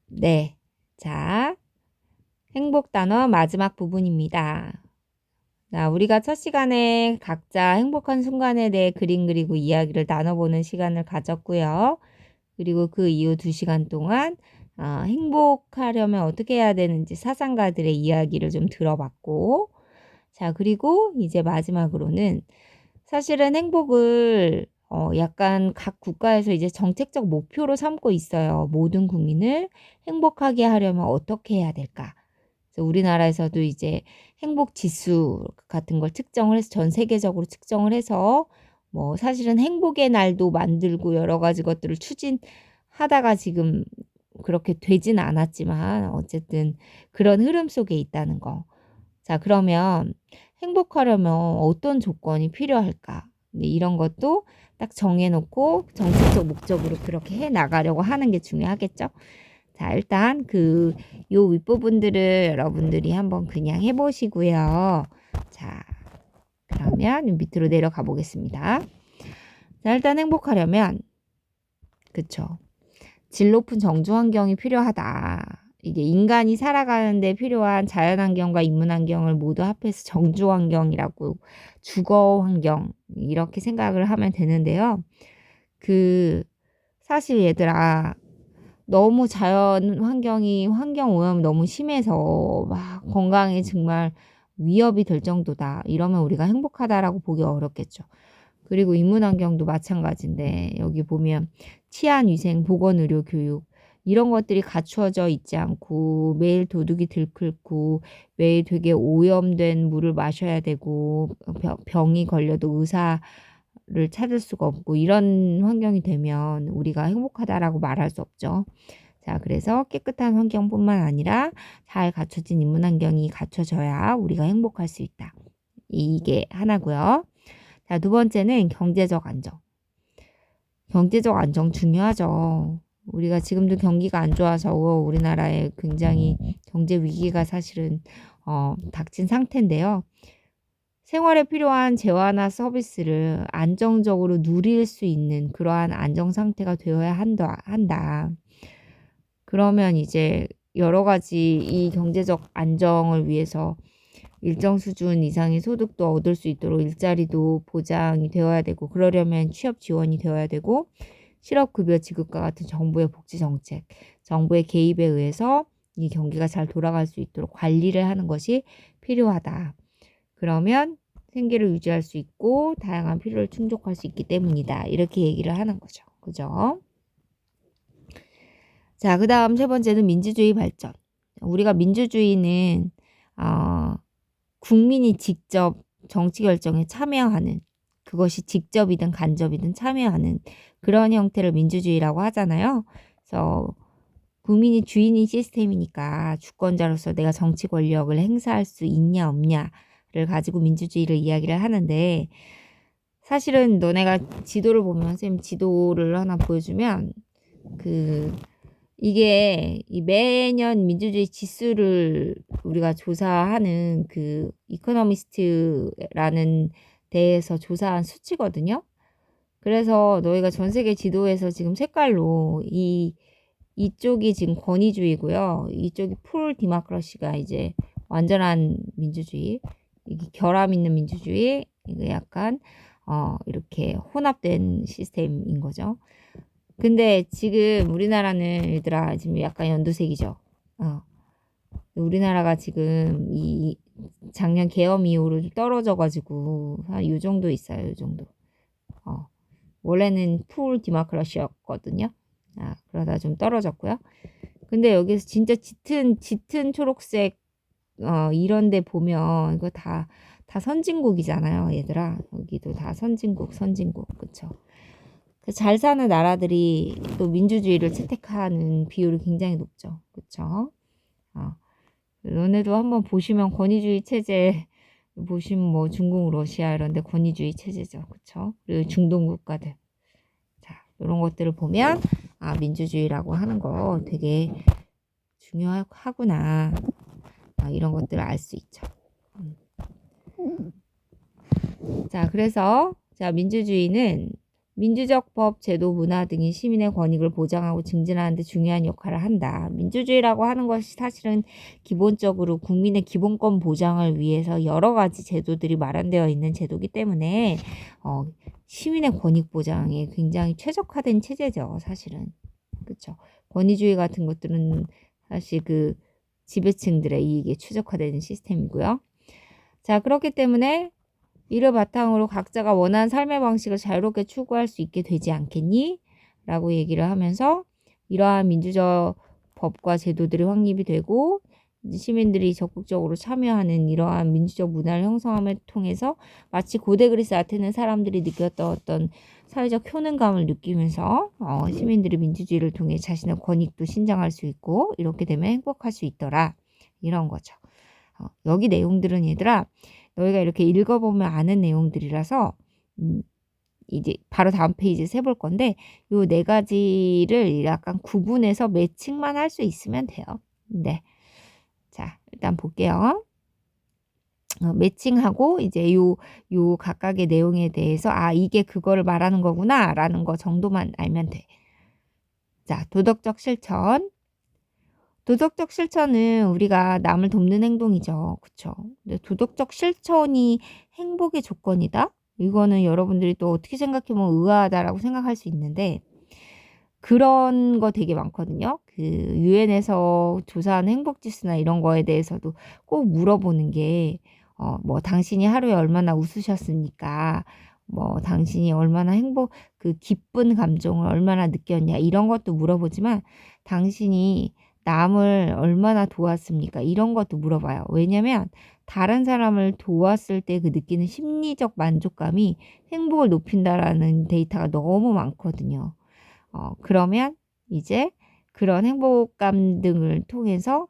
네. 자, 행복 단어 마지막 부분입니다. 자, 우리가 첫 시간에 각자 행복한 순간에 대해 그림 그리고 이야기를 나눠보는 시간을 가졌고요. 그리고 그 이후 2시간 동안 행복하려면 어떻게 해야 되는지 사상가들의 이야기를 좀 들어봤고, 자, 그리고 이제 마지막으로는 사실은 행복을 약간 각 국가에서 이제 정책적 목표로 삼고 있어요. 모든 국민을 행복하게 하려면 어떻게 해야 될까? 그래서 우리나라에서도 이제 행복 지수 같은 걸 측정을 해서 전 세계적으로 측정을 해서 뭐 사실은 행복의 날도 만들고 여러 가지 것들을 추진하다가 지금 그렇게 되진 않았지만 어쨌든 그런 흐름 속에 있다는 거. 자, 그러면 행복하려면 어떤 조건이 필요할까? 네, 이런 것도 딱 정해놓고 정책적 목적으로 그렇게 해 나가려고 하는 게 중요하겠죠? 자, 일단 요 윗부분들을 여러분들이 한번 그냥 해보시고요. 자, 그러면 밑으로 내려가 보겠습니다. 자, 일단 행복하려면, 그쵸. 질 높은 정주 환경이 필요하다. 이게 인간이 살아가는데 필요한 자연 환경과 인문 환경을 모두 합해서 정주 환경이라고, 주거 환경, 이렇게 생각을 하면 되는데요. 사실 얘들아, 너무 자연 환경 오염이 너무 심해서 막 건강에 정말 위협이 될 정도다. 이러면 우리가 행복하다라고 보기 어렵겠죠. 그리고 인문 환경도 마찬가지인데 여기 보면 치안 위생, 보건 의료 교육 이런 것들이 갖추어져 있지 않고 매일 도둑이 들끓고 매일 되게 오염된 물을 마셔야 되고 병이 걸려도 의사를 찾을 수가 없고 이런 환경이 되면 우리가 행복하다라고 말할 수 없죠. 자, 그래서 깨끗한 환경뿐만 아니라 잘 갖춰진 인문 환경이 갖춰져야 우리가 행복할 수 있다. 이게 하나고요. 자, 두 번째는 경제적 안정. 경제적 안정 중요하죠. 우리가 지금도 경기가 안 좋아서 우리나라에 굉장히 경제 위기가 사실은 닥친 상태인데요. 생활에 필요한 재화나 서비스를 안정적으로 누릴 수 있는 그러한 안정 상태가 되어야 한다. 그러면 이제 여러 가지 이 경제적 안정을 위해서 일정 수준 이상의 소득도 얻을 수 있도록 일자리도 보장이 되어야 되고 그러려면 취업 지원이 되어야 되고 실업급여 지급과 같은 정부의 복지 정책, 정부의 개입에 의해서 이 경기가 잘 돌아갈 수 있도록 관리를 하는 것이 필요하다. 그러면 생계를 유지할 수 있고 다양한 필요를 충족할 수 있기 때문이다. 이렇게 얘기를 하는 거죠. 그죠? 자, 그 다음 세 번째는 민주주의 발전. 우리가 민주주의는 국민이 직접 정치 결정에 참여하는, 그것이 직접이든 간접이든 참여하는 그런 형태를 민주주의라고 하잖아요. 그래서 국민이 주인인 시스템이니까 주권자로서 내가 정치 권력을 행사할 수 있냐 없냐를 가지고 민주주의를 이야기를 하는데 사실은 너네가 지도를 보면 선생님 지도를 하나 보여주면 이게 매년 민주주의 지수를 우리가 조사하는 이코노미스트라는 데에서 조사한 수치거든요. 그래서 너희가 전 세계 지도에서 지금 색깔로 이쪽이 지금 권위주의고요. 이쪽이 풀 디모크라시가 이제 완전한 민주주의, 이게 결함 있는 민주주의, 이게 약간 이렇게 혼합된 시스템인 거죠. 근데 지금 우리나라는 얘들아 지금 약간 연두색이죠. 우리나라가 지금 이 작년 계엄 이후로 좀 떨어져가지고 한 요 정도 있어요. 요 정도. 원래는 풀 디모크라시였거든요. 그러다 좀 떨어졌고요. 근데 여기서 진짜 짙은 초록색 이런 데 보면 이거 다 선진국이잖아요, 얘들아. 여기도 다 선진국, 그쵸? 잘 사는 나라들이 또 민주주의를 채택하는 비율이 굉장히 높죠. 그쵸? 너네도 한번 보시면 권위주의 체제 보시면 뭐 중국, 러시아 이런 데 권위주의 체제죠. 그쵸? 그리고 중동 국가들. 자, 이런 것들을 보면 민주주의라고 하는 거 되게 중요하구나. 이런 것들을 알 수 있죠. 자, 그래서 민주주의는 민주적 법, 제도, 문화 등이 시민의 권익을 보장하고 증진하는 데 중요한 역할을 한다. 민주주의라고 하는 것이 사실은 기본적으로 국민의 기본권 보장을 위해서 여러 가지 제도들이 마련되어 있는 제도이기 때문에 시민의 권익 보장에 굉장히 최적화된 체제죠. 사실은. 그렇죠. 권위주의 같은 것들은 사실 그 지배층들의 이익에 최적화되는 시스템이고요. 자, 그렇기 때문에 이를 바탕으로 각자가 원하는 삶의 방식을 자유롭게 추구할 수 있게 되지 않겠니? 라고 얘기를 하면서 이러한 민주적 법과 제도들이 확립이 되고 시민들이 적극적으로 참여하는 이러한 민주적 문화를 형성함을 통해서 마치 고대 그리스 아테네 사람들이 느꼈던 어떤 사회적 효능감을 느끼면서 시민들이 민주주의를 통해 자신의 권익도 신장할 수 있고 이렇게 되면 행복할 수 있더라. 이런 거죠. 여기 내용들은 얘들아 너희가 이렇게 읽어보면 아는 내용들이라서 이제 바로 다음 페이지에 세볼 건데 요 네 가지를 약간 구분해서 매칭만 할 수 있으면 돼요. 네. 자, 일단 볼게요. 매칭하고 이제 요 각각의 내용에 대해서 이게 그거를 말하는 거구나 라는 거 정도만 알면 돼. 자, 도덕적 실천. 도덕적 실천은 우리가 남을 돕는 행동이죠. 그쵸? 근데 도덕적 실천이 행복의 조건이다? 이거는 여러분들이 또 어떻게 생각해보면 의아하다라고 생각할 수 있는데 그런 거 되게 많거든요. 그 유엔에서 조사한 행복지수나 이런 거에 대해서도 꼭 물어보는 게 뭐 당신이 하루에 얼마나 웃으셨습니까? 뭐 당신이 얼마나 그 기쁜 감정을 얼마나 느꼈냐 이런 것도 물어보지만 당신이 남을 얼마나 도왔습니까? 이런 것도 물어봐요. 왜냐면 다른 사람을 도왔을 때 그 느끼는 심리적 만족감이 행복을 높인다라는 데이터가 너무 많거든요. 그러면 이제 그런 행복감 등을 통해서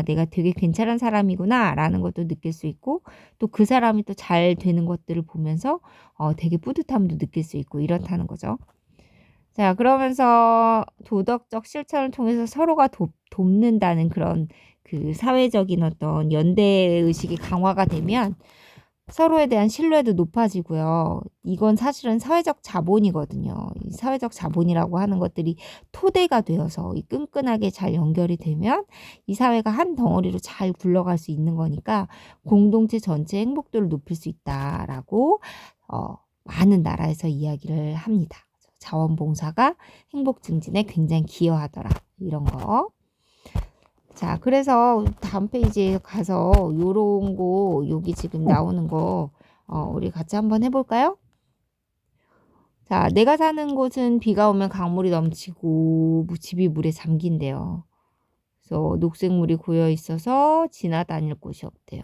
내가 되게 괜찮은 사람이구나 라는 것도 느낄 수 있고 또 그 사람이 또 잘 되는 것들을 보면서 되게 뿌듯함도 느낄 수 있고 이렇다는 거죠. 자, 그러면서 도덕적 실천을 통해서 서로가 돕는다는 그런 그 사회적인 어떤 연대의식이 강화가 되면 서로에 대한 신뢰도 높아지고요. 이건 사실은 사회적 자본이거든요. 이 사회적 자본이라고 하는 것들이 토대가 되어서 이 끈끈하게 잘 연결이 되면 이 사회가 한 덩어리로 잘 굴러갈 수 있는 거니까 공동체 전체의 행복도를 높일 수 있다라고 많은 나라에서 이야기를 합니다. 자원봉사가 행복 증진에 굉장히 기여하더라. 이런 거. 자, 그래서 다음 페이지에 가서 요런 거 여기 지금 나오는 거 우리 같이 한번 해볼까요? 자, 내가 사는 곳은 비가 오면 강물이 넘치고 집이 물에 잠긴대요. 그래서 녹색물이 고여 있어서 지나다닐 곳이 없대요.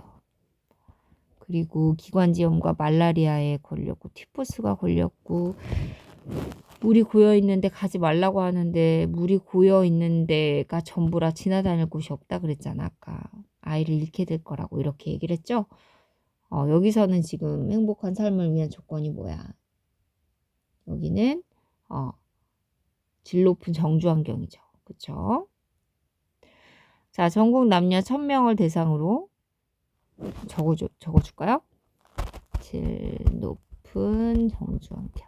그리고 기관지염과 말라리아에 걸렸고 티푸스가 걸렸고 물이 고여 있는데 가지 말라고 하는데 물이 고여 있는 데가 전부라 지나다닐 곳이 없다 그랬잖아. 아까 아이를 잃게 될 거라고 이렇게 얘기를 했죠. 여기서는 지금 행복한 삶을 위한 조건이 뭐야? 여기는 질 높은 정주 환경이죠. 그쵸? 자, 전국 남녀 1000명을 대상으로 적어줄까요? 질 높은 정주 환경.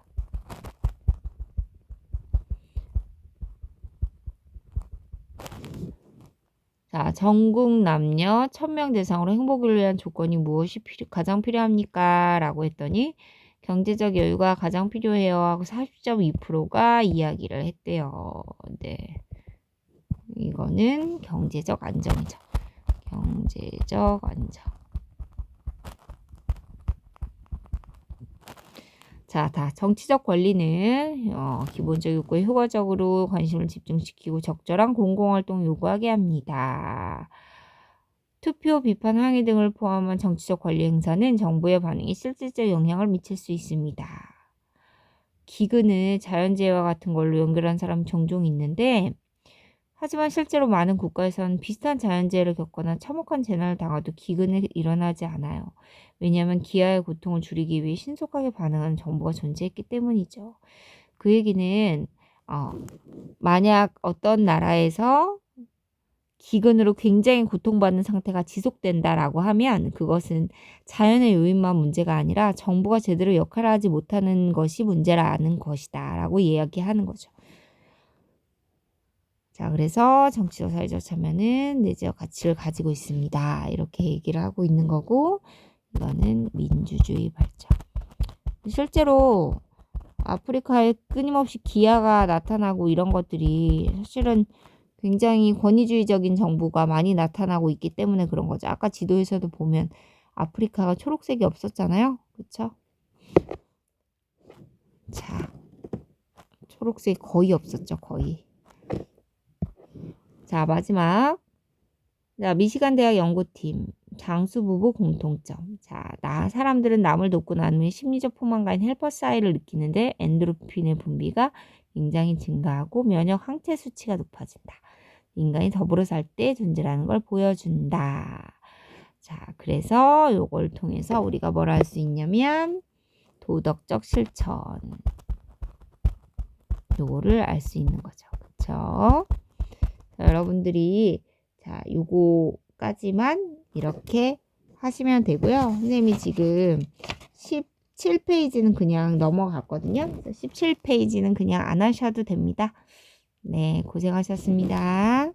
자, 전국 남녀 1000명 대상으로 행복을 위한 조건이 무엇이 가장 필요합니까? 라고 했더니 경제적 여유가 가장 필요해요 하고 40.2%가 이야기를 했대요. 네. 이거는 경제적 안정이죠. 경제적 안정. 자, 정치적 권리는 기본적 요구에 효과적으로 관심을 집중시키고 적절한 공공활동 요구하게 합니다. 투표, 비판, 항의 등을 포함한 정치적 권리 행사는 정부의 반응에 실질적 영향을 미칠 수 있습니다. 기근을 자연재해와 같은 걸로 연결한 사람이 종종 있는데 하지만 실제로 많은 국가에서는 비슷한 자연재해를 겪거나 참혹한 재난을 당해도 기근이 일어나지 않아요. 왜냐하면 기아의 고통을 줄이기 위해 신속하게 반응하는 정부가 존재했기 때문이죠. 그 얘기는 만약 어떤 나라에서 기근으로 굉장히 고통받는 상태가 지속된다라고 하면 그것은 자연의 요인만 문제가 아니라 정부가 제대로 역할을 하지 못하는 것이 문제라는 것이다라고 이야기하는 거죠. 자, 그래서 정치적 사회적 참여는 내재적 가치를 가지고 있습니다. 이렇게 얘기를 하고 있는 거고, 이거는 민주주의 발전. 실제로 아프리카에 끊임없이 기아가 나타나고 이런 것들이 사실은 굉장히 권위주의적인 정부가 많이 나타나고 있기 때문에 그런 거죠. 아까 지도에서도 보면 아프리카가 초록색이 없었잖아요. 그렇죠? 자, 초록색이 거의 없었죠. 거의. 자, 마지막. 자, 미시간 대학 연구팀. 장수 부부 공통점. 자, 사람들은 남을 돕고 나누면 심리적 포만감인 헬퍼사이를 느끼는데 엔도르핀의 분비가 굉장히 증가하고 면역 항체 수치가 높아진다. 인간이 더불어 살 때 존재라는 걸 보여준다. 자, 그래서 요걸 통해서 우리가 뭘 할 수 있냐면 도덕적 실천. 요거를 알 수 있는 거죠. 그쵸? 자, 여러분들이 자, 요거까지만 이렇게 하시면 되고요. 선생님이 지금 17페이지는 그냥 넘어갔거든요. 17페이지는 그냥 안 하셔도 됩니다. 네, 고생하셨습니다.